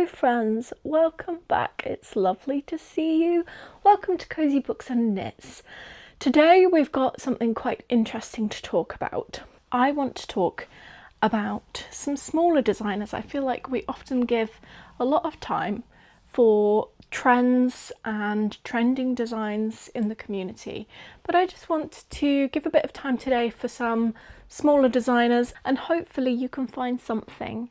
Hello friends, welcome back. It's lovely to see you. Welcome to Cozy Books and Knits. Today we've got something quite interesting to talk about. I want to talk about some smaller designers. I feel like we often give a lot of time for trends and trending designs in the community, but I just want to give a bit of time today for some smaller designers, and hopefully you can find something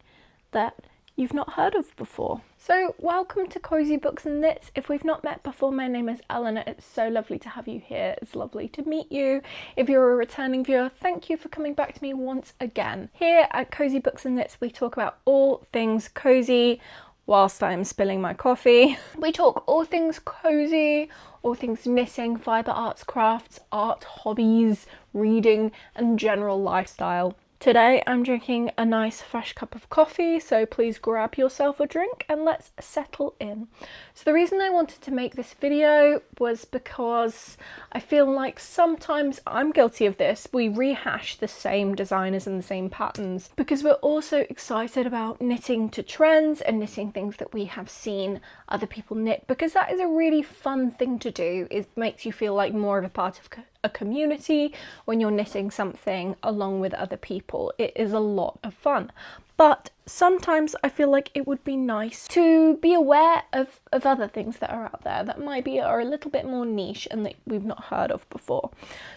that you've not heard of before. So welcome to Cozy Books and Knits. If we've not met before, my name is Eleanor. It's so lovely to have you here. It's lovely to meet you. If you're a returning viewer, thank you for coming back to me once again. Here at Cozy Books and Knits, we talk about all things cozy whilst I'm spilling my coffee. We talk all things cozy, all things knitting, fibre arts, crafts, art, hobbies, reading, and general lifestyle. Today I'm drinking a nice fresh cup of coffee, so please grab yourself a drink and let's settle in. So the reason I wanted to make this video was because I feel like sometimes I'm guilty of this. We rehash the same designers and the same patterns because we're also excited about knitting to trends and knitting things that we have seen other people knit, because that is a really fun thing to do. It makes you feel like more of a part of a community when you're knitting something along with other people. It is a lot of fun, but sometimes I feel like it would be nice to be aware of other things that are out there that are a little bit more niche and that we've not heard of before.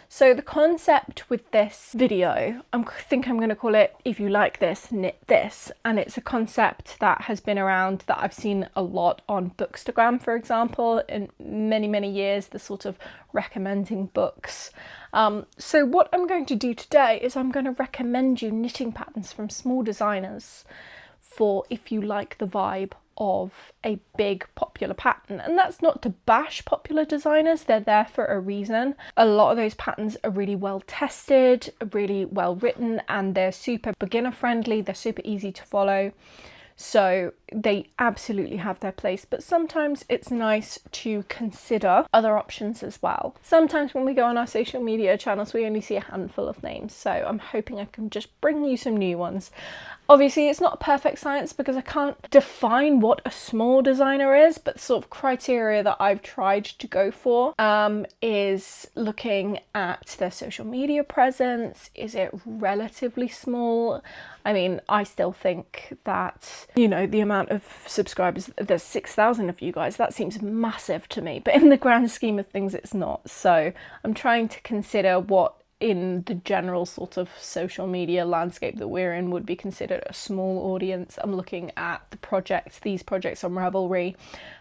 So the concept with this video, I think I'm going to call it "If You Like This, Knit This," and it's a concept that has been around, that I've seen a lot on Bookstagram, for example, in many years, the sort of recommending books. So what I'm going to do today is I'm going to recommend you knitting patterns from small designers for if you like the vibe of a big popular pattern. And that's not to bash popular designers, they're there for a reason. A lot of those patterns are really well tested, really well written, and they're super beginner friendly, they're super easy to follow. So they absolutely have their place, but sometimes it's nice to consider other options as well. Sometimes when we go on our social media channels, we only see a handful of names, so I'm hoping I can just bring you some new ones. Obviously, it's not perfect science because I can't define what a small designer is, but the sort of criteria that I've tried to go for is looking at their social media presence. Is it relatively small? I mean, I still think that, you know, the amount of subscribers, there's 6,000 of you guys, that seems massive to me, but in the grand scheme of things, it's not. So I'm trying to consider what in the general sort of social media landscape that we're in would be considered a small audience. I'm looking at these projects on Ravelry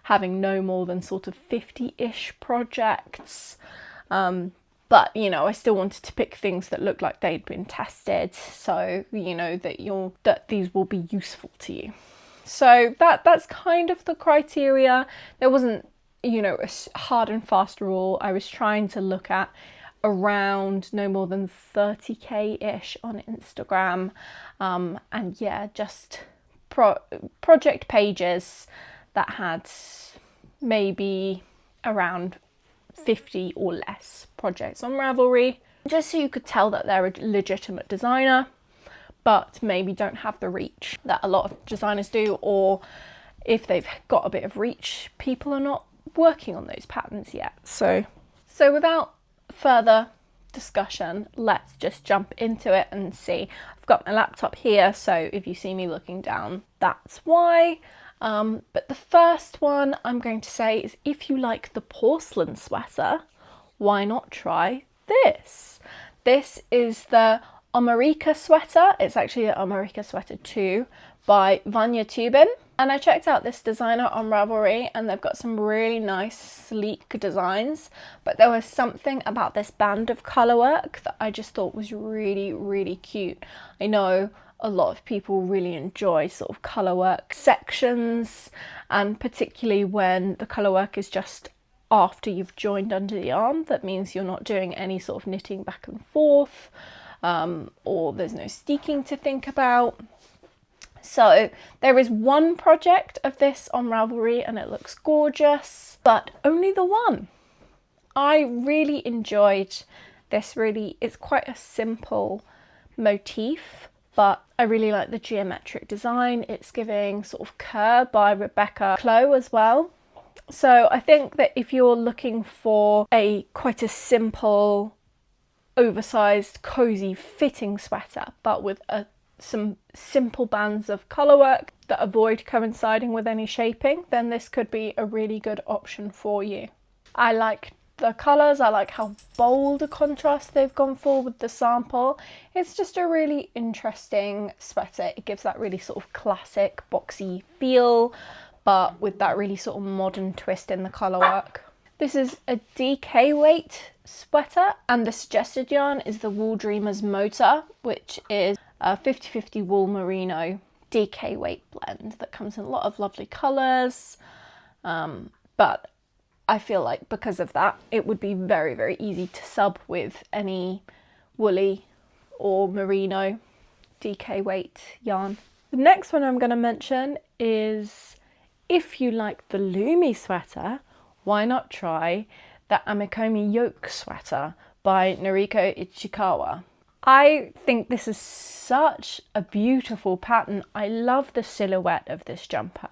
having no more than sort of 50-ish projects. But, you know, I still wanted to pick things that looked like they'd been tested, so, you know, that these will be useful to you. So that's kind of the criteria. There wasn't, you know, a hard and fast rule. I was trying to look at around no more than 30k-ish on Instagram, and yeah, just project pages that had maybe around 50 or less projects on Ravelry, just so you could tell that they're a legitimate designer, but maybe don't have the reach that a lot of designers do, or if they've got a bit of reach, people are not working on those patterns yet. So without further discussion, let's just jump into it and see. I've got my laptop here, so if you see me looking down, that's why. But the first one I'm going to say is, if you like the porcelain sweater, why not try this? This is the Veronika sweater. It's actually the Veronika sweater 2 by Vanya Tubin. And I checked out this designer on Ravelry, and they've got some really nice sleek designs, but there was something about this band of Colorwork that I just thought was really cute. I know a lot of people really enjoy sort of Colorwork sections, and particularly when the Colorwork is just after you've joined under the arm. That means you're not doing any sort of knitting back and forth, or there's no steeking to think about. So there is one project of this on Ravelry and it looks gorgeous, but only the one. I really enjoyed this. It's quite a simple motif, but I really like the geometric design. It's giving sort of Kerr by Rebecca Clow as well. So I think that if you're looking for quite a simple, oversized, cozy fitting sweater, but with some simple bands of colourwork that avoid coinciding with any shaping, then this could be a really good option for you. I like the colours, I like how bold a contrast they've gone for with the sample. It's just a really interesting sweater. It gives that really sort of classic boxy feel, but with that really sort of modern twist in the colourwork. This is a DK weight sweater, and the suggested yarn is the Wool Dreamers Motor, which is a 50-50 wool merino DK weight blend that comes in a lot of lovely colours, but I feel like because of that it would be very, very easy to sub with any woolly or merino DK weight yarn. The next one I'm going to mention is, if you like the loomy sweater, why not try the Amikomi Yoke sweater by Noriko Ichikawa. I think this is such a beautiful pattern. I love the silhouette of this jumper.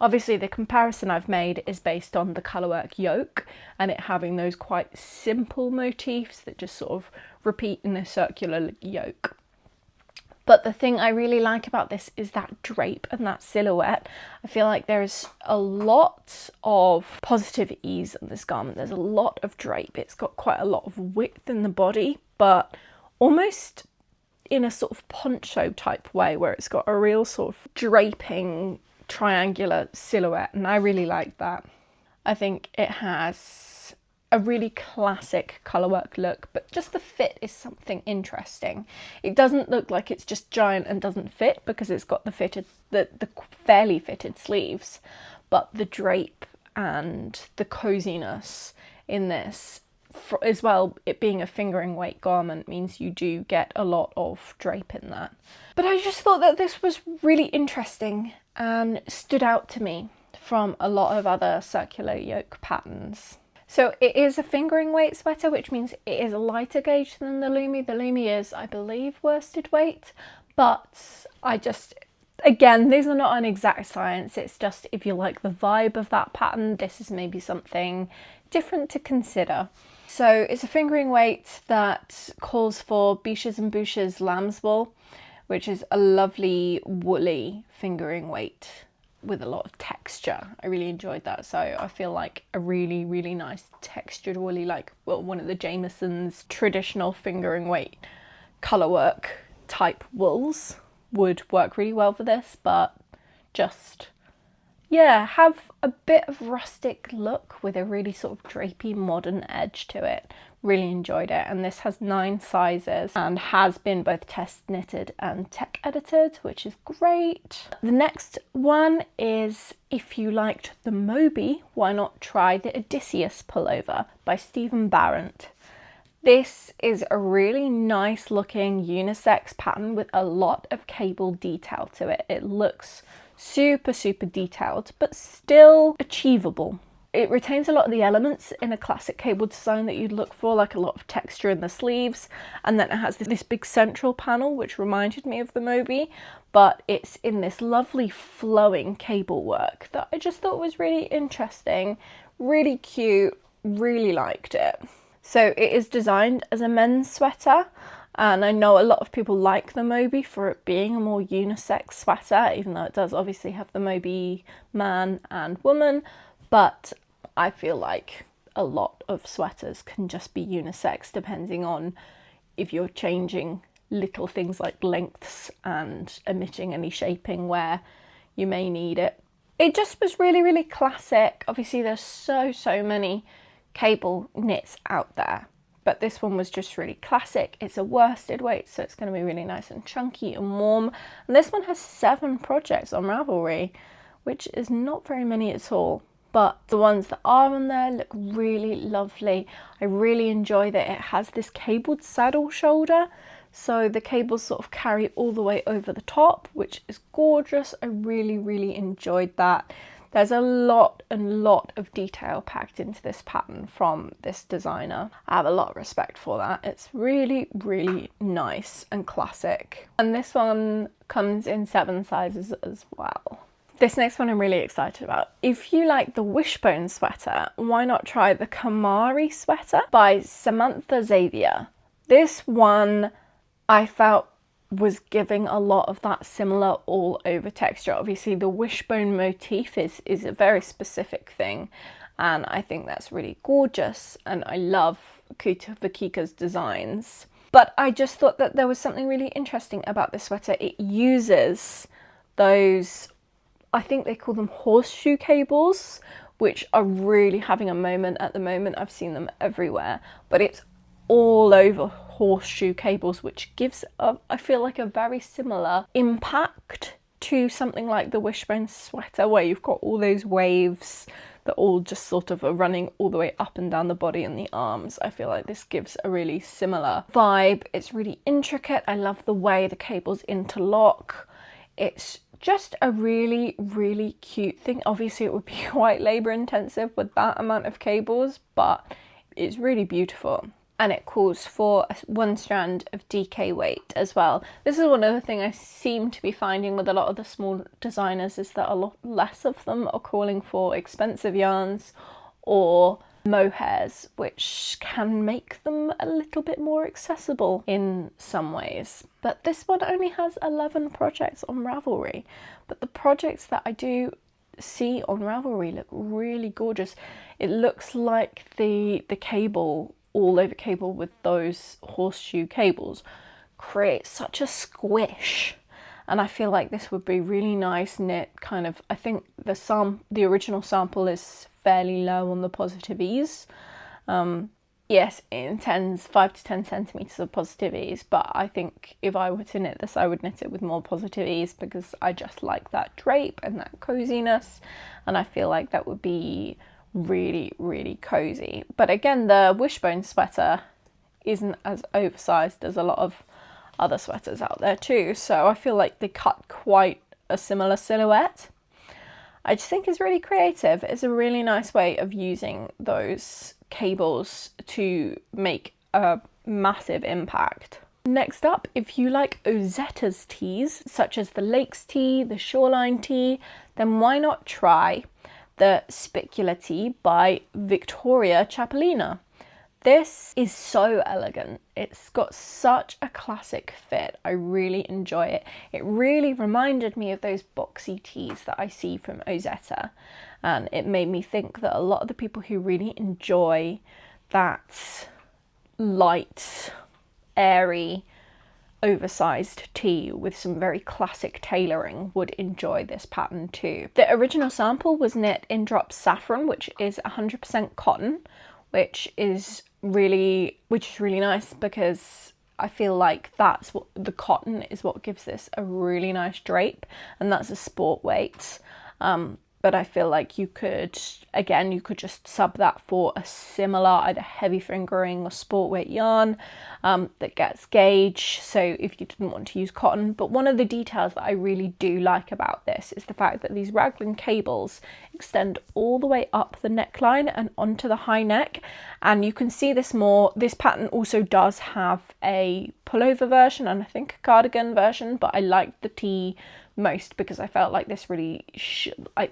Obviously the comparison I've made is based on the Colorwork yoke and it having those quite simple motifs that just sort of repeat in a circular yoke. But the thing I really like about this is that drape and that silhouette. I feel like there's a lot of positive ease in this garment. There's a lot of drape. It's got quite a lot of width in the body, but almost in a sort of poncho type way where it's got a real sort of draping triangular silhouette, and I really like that. I think it has a really classic colourwork look, but just the fit is something interesting. It doesn't look like it's just giant and doesn't fit because it's got the fairly fitted sleeves, but the drape and the coziness in this, as well, it being a fingering weight garment means you do get a lot of drape in that. But I just thought that this was really interesting and stood out to me from a lot of other circular yoke patterns. So it is a fingering weight sweater, which means it is a lighter gauge than the loomy. The loomy is, I believe, worsted weight, but again, these are not an exact science. It's just if you like the vibe of that pattern, this is maybe something different to consider. So it's a fingering weight that calls for Biches and Bouches lamb's wool, which is a lovely woolly fingering weight with a lot of texture. I really enjoyed that. So I feel like a really, really nice textured woolly, like, well, one of the Jamieson's traditional fingering weight colourwork type wools would work really well for this, but just, yeah, have a bit of rustic look with a really sort of drapey modern edge to it. Really enjoyed it, and this has 9 sizes and has been both test knitted and tech edited, which is great. The next one is, if you liked the Moby, why not try the Odysseus pullover by Stephen Barrett. This is a really nice looking unisex pattern with a lot of cable detail to it. It looks super, super detailed, but still achievable. It retains a lot of the elements in a classic cable design that you'd look for, like a lot of texture in the sleeves, and then it has this big central panel which reminded me of the Moby, but it's in this lovely flowing cable work that I just thought was really interesting, really cute, really liked it. So it is designed as a men's sweater, and I know a lot of people like the Moby for it being a more unisex sweater, even though it does obviously have the Moby man and woman, but I feel like a lot of sweaters can just be unisex depending on if you're changing little things like lengths and omitting any shaping where you may need it. It just was really, really classic. Obviously there's so many cable knits out there, but this one was just really classic. It's a worsted weight, so it's going to be really nice and chunky and warm. And this one has 7 projects on Ravelry, which is not very many at all. But the ones that are on there look really lovely. I really enjoy that it has this cabled saddle shoulder. So the cables sort of carry all the way over the top, which is gorgeous. I really, really enjoyed that. There's a lot and lot of detail packed into this pattern from this designer. I have a lot of respect for that. It's really, really nice and classic. And this one comes in 7 sizes as well. This next one I'm really excited about. If you like the wishbone sweater, why not try the Kamari sweater by Samantha Xavier. This one I felt was giving a lot of that similar all over texture. Obviously the wishbone motif is a very specific thing, and I think that's really gorgeous, and I love Kutovikika's designs. But I just thought that there was something really interesting about this sweater. It uses those, I think they call them horseshoe cables, which are really having a moment at the moment. I've seen them everywhere, but it's all over horseshoe cables, which gives I feel like a very similar impact to something like the wishbone sweater, where you've got all those waves that all just sort of are running all the way up and down the body and the arms. I feel like this gives a really similar vibe. It's really intricate. I love the way the cables interlock. It's just a really, really cute thing. Obviously it would be quite labor intensive with that amount of cables, but it's really beautiful. And it calls for 1 strand of DK weight as well. This is one other thing I seem to be finding with a lot of the small designers, is that a lot less of them are calling for expensive yarns or mohairs, which can make them a little bit more accessible in some ways. But this one only has 11 projects on Ravelry, but the projects that I do see on Ravelry look really gorgeous. It looks like the cable, all over cable with those horseshoe cables, creates such a squish, and I feel like this would be really nice knit kind of. I think the original sample is fairly low on the positive ease. Yes, it intends 5 to 10 centimeters of positive ease, but I think if I were to knit this, I would knit it with more positive ease, because I just like that drape and that coziness, and I feel like that would be really, really cozy. But again, the wishbone sweater isn't as oversized as a lot of other sweaters out there too, so I feel like they cut quite a similar silhouette. I just think it's really creative. It's a really nice way of using those cables to make a massive impact. Next up, if you like Ozetta's tees, such as the Lakes tee, the Shoreline tee, then why not try the Spicula tee by Victoria Chapelina. This is so elegant. It's got such a classic fit. I really enjoy it. It really reminded me of those boxy tees that I see from Ozetta, and it made me think that a lot of the people who really enjoy that light, airy, oversized tee with some very classic tailoring would enjoy this pattern too. The original sample was knit in drop saffron, which is 100% cotton, which is really nice, because I feel like that's what the cotton is, what gives this a really nice drape, and that's a sport weight. But I feel like you could just sub that for a similar either heavy fingering or sport weight yarn that gets gauge, so if you didn't want to use cotton. But one of the details that I really do like about this is the fact that these raglan cables extend all the way up the neckline and onto the high neck, and you can see this more. This pattern also does have a pullover version and I think a cardigan version, but I like the tee most because I felt like this really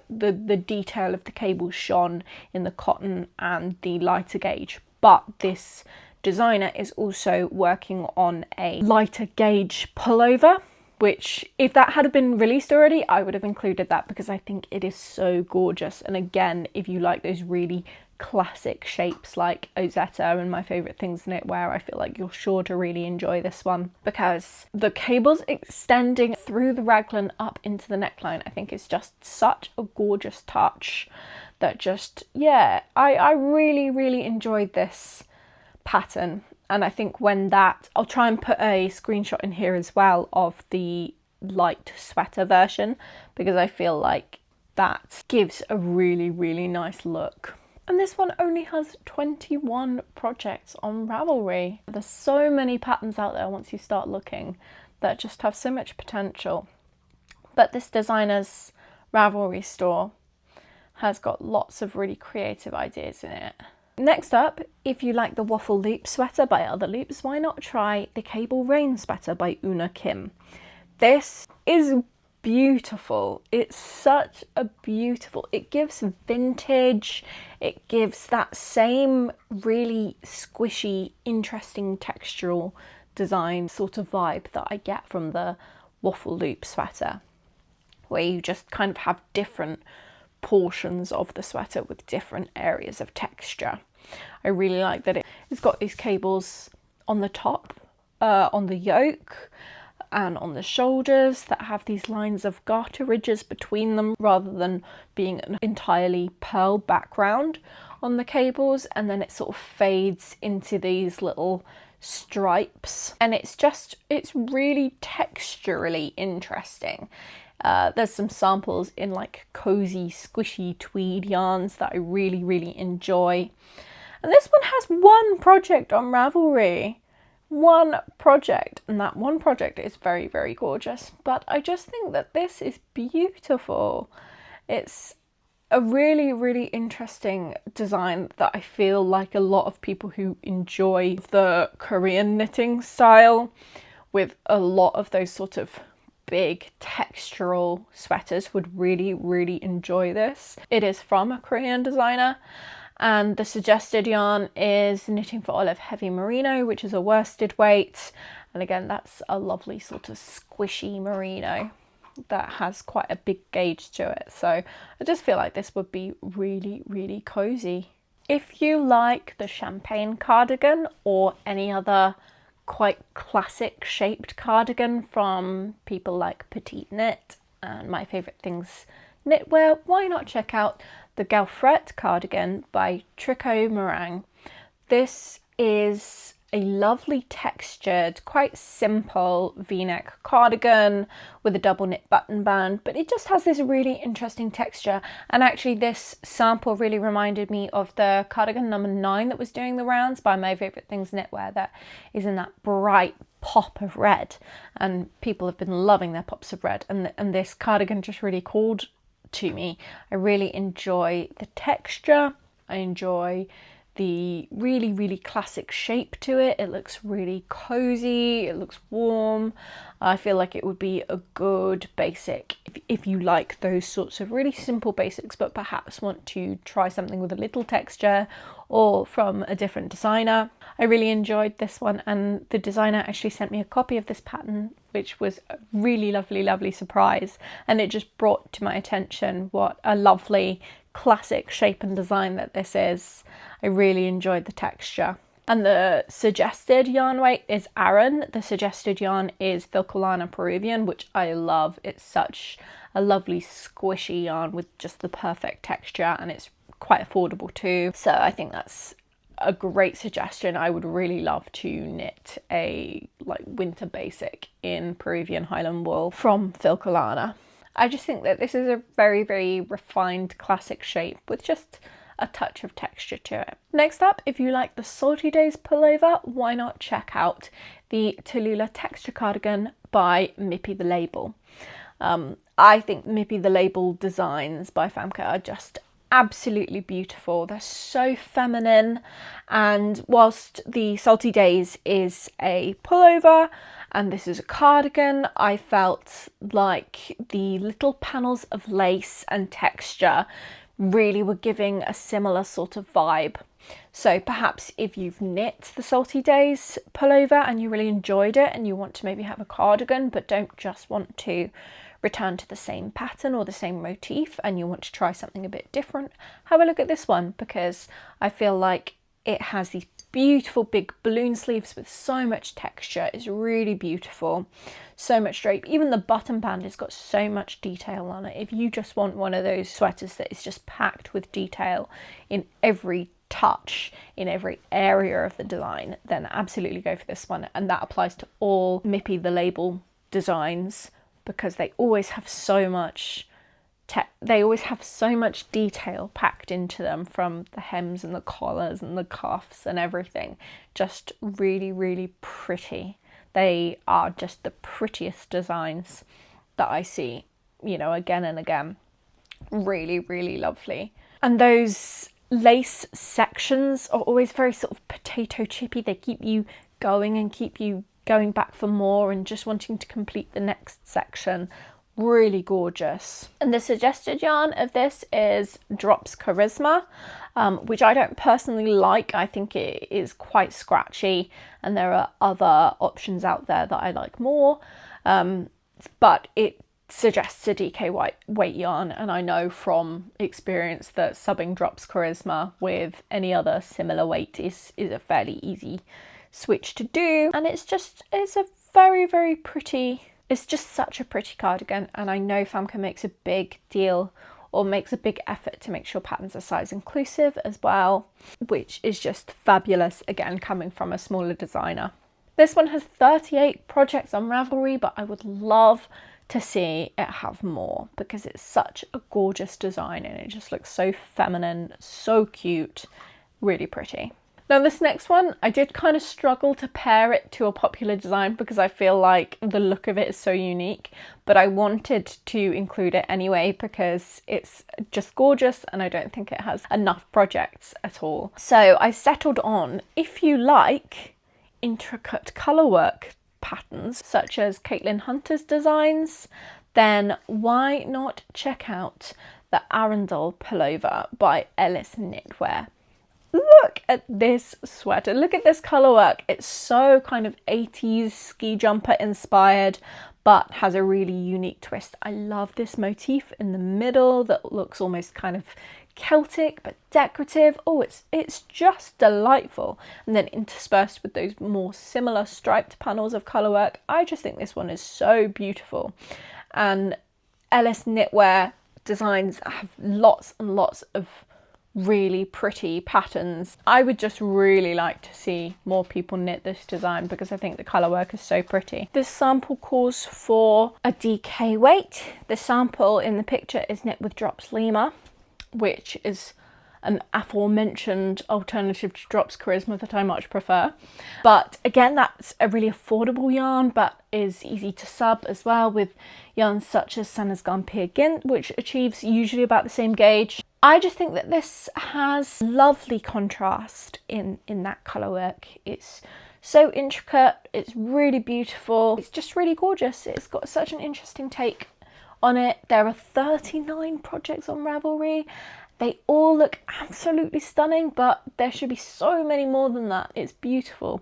the detail of the cable shone in the cotton and the lighter gauge. But this designer is also working on a lighter gauge pullover, which if that had been released already, I would have included that, because I think it is so gorgeous. And again, if you like those really classic shapes like Ozetta and my favourite things knitwear, I feel like you're sure to really enjoy this one, because the cables extending through the raglan up into the neckline, I think is just such a gorgeous touch that just, yeah, I really enjoyed this pattern. And I think I'll try and put a screenshot in here as well of the light sweater version, because I feel like that gives a really nice look. And this one only has 21 projects on Ravelry. There's so many patterns out there once you start looking that just have so much potential. But this designer's Ravelry store has got lots of really creative ideas in it. Next up, if you like the waffle loop sweater by Other Loops, why not try the cable rain sweater by Una Kim. This is beautiful. It's such a beautiful, it gives vintage, it gives that same really squishy, interesting textural design sort of vibe that I get from the waffle loop sweater, where you just kind of have different portions of the sweater with different areas of texture. I really like that it's got these cables on the top, on the yoke and on the shoulders that have these lines of garter ridges between them rather than being an entirely pearl background on the cables, and then it sort of fades into these little stripes, and it's really texturally interesting. There's some samples in like cozy squishy tweed yarns that I really enjoy, and this one has one project on Ravelry. One project, and that one project is very gorgeous, but I just think that this is beautiful. It's a really interesting design that I feel like a lot of people who enjoy the Korean knitting style with a lot of those sort of big textural sweaters would really enjoy this. It is from a Korean designer, and the suggested yarn is Knitting for Olive Heavy Merino, which is a worsted weight, and again that's a lovely sort of squishy merino that has quite a big gauge to it, so I just feel like this would be really cozy. If you like the champagne cardigan or any other quite classic shaped cardigan from people like PetiteKnit and My Favourite Things Knitwear, why not check out the Gaufrette cardigan by Tricot Meringue. This is a lovely textured, quite simple v-neck cardigan with a double knit button band, but it just has this really interesting texture, and actually this sample really reminded me of the cardigan number 9 that was doing the rounds by My Favourite Things Knitwear, that is in that bright pop of red, and people have been loving their pops of red, and this cardigan just really called to me. I really enjoy the texture, I enjoy the really classic shape to it. It looks really cozy, it looks warm. I feel like it would be a good basic if you like those sorts of really simple basics but perhaps want to try something with a little texture or from a different designer. I really enjoyed this one, and the designer actually sent me a copy of this pattern, which was a really lovely surprise, and it just brought to my attention what a lovely classic shape and design that this is. I really enjoyed the texture. And the suggested yarn weight is Aran. The suggested yarn is Filcolana Peruvian, which I love. It's such a lovely squishy yarn with just the perfect texture, and it's quite affordable too. So I think that's a great suggestion. I would really love to knit a like winter basic in Peruvian Highland wool from Filcolana. I just think that this is a very refined classic shape with just a touch of texture to it. Next up, if you like the Salty Days pullover, why not check out the Tallulah texture cardigan by Mippy the Label. I think Mippy the Label designs by Famke are just absolutely beautiful. They're so feminine, and whilst the Salty Days is a pullover and this is a cardigan, I felt like the little panels of lace and texture really were giving a similar sort of vibe. So perhaps if you've knit the Salty Days pullover and you really enjoyed it and you want to maybe have a cardigan but don't just want to return to the same pattern or the same motif and you want to try something a bit different, have a look at this one, because I feel like it has these beautiful big balloon sleeves with so much texture. It's really beautiful, so much drape. Even the button band has got so much detail on it. If you just want one of those sweaters that is just packed with detail in every touch, in every area of the design, then absolutely go for this one. And that applies to all Mippy the Label designs, because they always have so much detail packed into them, from the hems and the collars and the cuffs and everything. Just really pretty. They are just the prettiest designs that I see, you know, again and again. Really, really lovely. And those lace sections are always very sort of potato chippy. They keep you going and keep you going back for more and just wanting to complete the next section. Really gorgeous. And the suggested yarn of this is Drops Charisma, which I don't personally like. I think it is quite scratchy, and there are other options out there that I like more, but it suggests a DK weight yarn, and I know from experience that subbing Drops Charisma with any other similar weight is a fairly easy switch to do. And it's a very, very pretty, it's just such a pretty cardigan, and I know Famke makes a big deal or makes a big effort to make sure patterns are size inclusive as well, which is just fabulous, again coming from a smaller designer. This one has 38 projects on Ravelry, but I would love to see it have more because it's such a gorgeous design and it just looks so feminine, so cute, really pretty. Now this next one, I did kind of struggle to pair it to a popular design because I feel like the look of it is so unique, but I wanted to include it anyway because it's just gorgeous and I don't think it has enough projects at all. So I settled on, if you like intricate colourwork patterns such as Caitlin Hunter's designs, then why not check out the Arundel pullover by Ellis Knitwear. Look at this sweater, look at this colourwork. It's so kind of 80s ski jumper inspired, but has a really unique twist. I love this motif in the middle that looks almost kind of Celtic but decorative. Oh, it's just delightful. And then interspersed with those more similar striped panels of colourwork. I just think this one is so beautiful. And Ellis Knitwear designs have lots and lots of really pretty patterns. I would just really like to see more people knit this design because I think the colourwork is so pretty. This sample calls for a DK weight. The sample in the picture is knit with Drops Lima, which is an aforementioned alternative to Drops Charisma that I much prefer. But again, that's a really affordable yarn, but is easy to sub as well with yarns such as Sanna's Peer Gint, which achieves usually about the same gauge. I just think that this has lovely contrast in that colourwork. It's so intricate, it's really beautiful, it's just really gorgeous. It's got such an interesting take on it. There are 39 projects on Ravelry. They all look absolutely stunning, but there should be so many more than that. It's beautiful.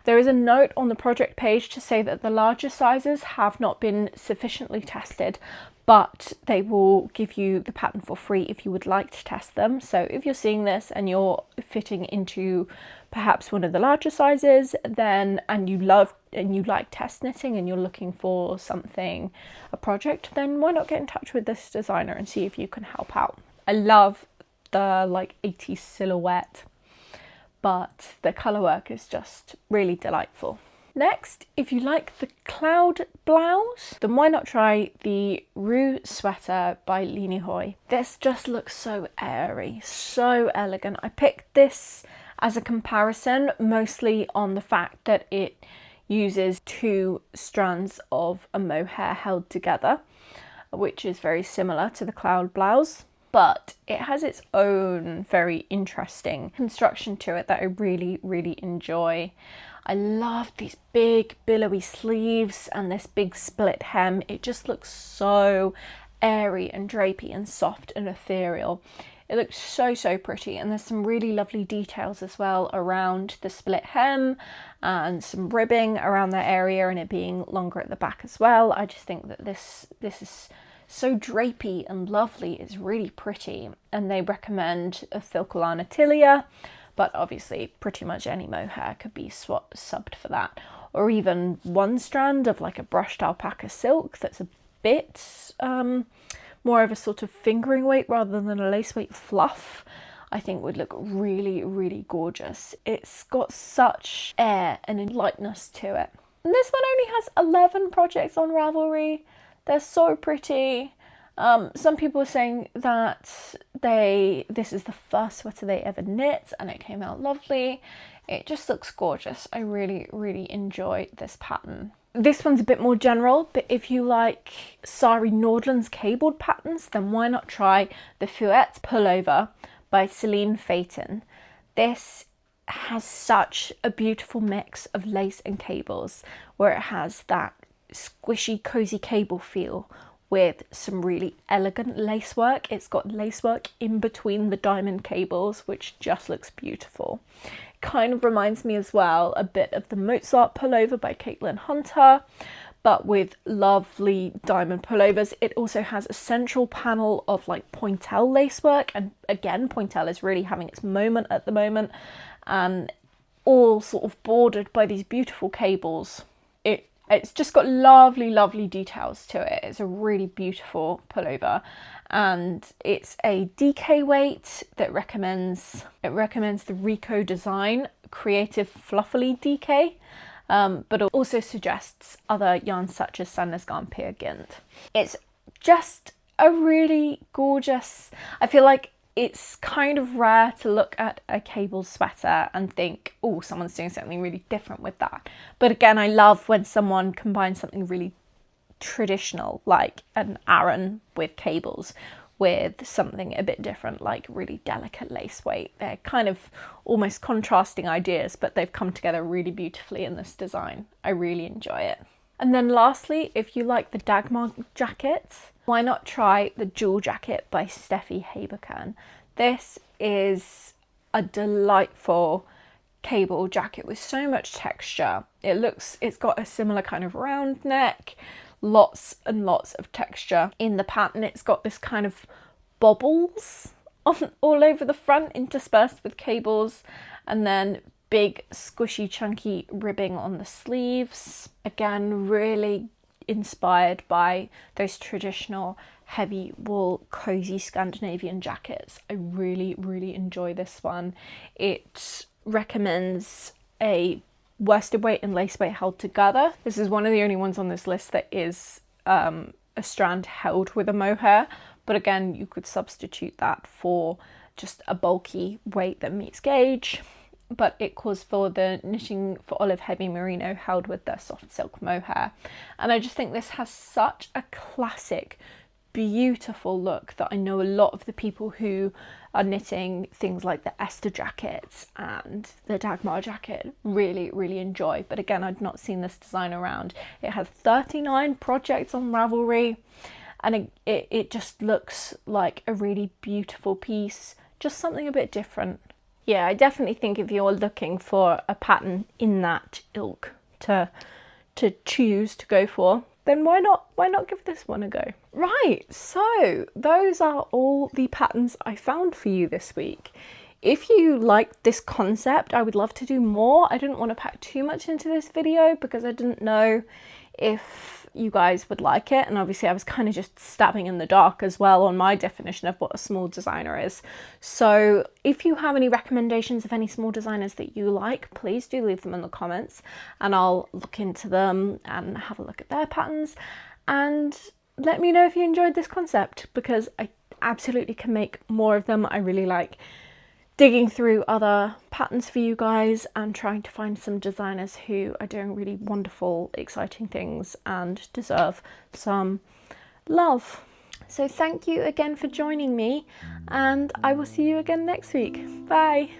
There is a note on the project page to say that the larger sizes have not been sufficiently tested, but they will give you the pattern for free if you would like to test them. So if you're seeing this and you're fitting into perhaps one of the larger sizes, then and you like test knitting and you're looking for something, a project, then why not get in touch with this designer and see if you can help out. I love the like 80s silhouette, but the colourwork is just really delightful. Next, if you like the cloud blouse, then why not try the Rue sweater by Lini Hoy. This just looks so airy, so elegant. I picked this as a comparison mostly on the fact that it uses 2 strands of a mohair held together, which is very similar to the cloud blouse, but it has its own very interesting construction to it that I really, really enjoy. I love these big billowy sleeves and this big split hem. It just looks so airy and drapey and soft and ethereal. It looks so, so pretty, and there's some really lovely details as well around the split hem and some ribbing around that area and it being longer at the back as well. I just think that this is so drapey and lovely. It's really pretty, and they recommend a Filcolana Tilia, but obviously pretty much any mohair could be subbed for that, or even one strand of like a brushed alpaca silk that's a bit more of a sort of fingering weight rather than a lace weight fluff, I think would look really, really gorgeous. It's got such air and lightness to it. And this one only has 11 projects on Ravelry. They're so pretty. Some people are saying that this is the first sweater they ever knit and it came out lovely. It just looks gorgeous. I really, really enjoy this pattern. This one's a bit more general, but if you like Sari Nordland's cabled patterns, then why not try the Fouette Pullover by Celine Phaeton. This has such a beautiful mix of lace and cables, where it has that squishy, cozy cable feel with some really elegant lace work. It's got lace work in between the diamond cables, which just looks beautiful. Kind of reminds me as well a bit of the Mozart pullover by Caitlin Hunter, but with lovely diamond pullovers. It also has a central panel of like pointelle lace work, and again, pointelle is really having its moment at the moment, and all sort of bordered by these beautiful cables. It's just got lovely, lovely details to it. It's a really beautiful pullover, and it's a DK weight that recommends the Rico Design Creative Fluffily DK, but it also suggests other yarns such as Sandnes Peer Gynt. It's just a really gorgeous, I feel like it's kind of rare to look at a cable sweater and think, oh, someone's doing something really different with that. But again, I love when someone combines something really traditional, like an Aran with cables, with something a bit different, like really delicate lace weight. They're kind of almost contrasting ideas, but they've come together really beautifully in this design. I really enjoy it. And then lastly, if you like the Dagmar jacket, why not try the Jewel Jacket by Steffi Haberkern. This is a delightful cable jacket with so much texture. It's got a similar kind of round neck, lots and lots of texture in the pattern. It's got this kind of bobbles all over the front interspersed with cables, and then big squishy chunky ribbing on the sleeves. Again, really inspired by those traditional heavy wool cozy Scandinavian jackets. I really, really enjoy this one. It recommends a worsted weight and lace weight held together. This is one of the only ones on this list that is a strand held with a mohair, but again, you could substitute that for just a bulky weight that meets gauge. But it calls for the Knitting for Olive Heavy Merino held with the soft silk mohair. And I just think this has such a classic, beautiful look that I know a lot of the people who are knitting things like the Esther jackets and the Dagmar jacket really, really enjoy. But again, I'd not seen this design around. It has 39 projects on Ravelry, and it just looks like a really beautiful piece, just something a bit different. Yeah, I definitely think if you're looking for a pattern in that ilk to choose to go for, then why not give this one a go? Right, so those are all the patterns I found for you this week. If you liked this concept, I would love to do more. I didn't want to pack too much into this video because I didn't know if you guys would like it, and obviously I was kind of just stabbing in the dark as well on my definition of what a small designer is. So if you have any recommendations of any small designers that you like, please do leave them in the comments and I'll look into them and have a look at their patterns, and let me know if you enjoyed this concept, because I absolutely can make more of them. I really like digging through other patterns for you guys and trying to find some designers who are doing really wonderful, exciting things and deserve some love. So thank you again for joining me, and I will see you again next week. Bye.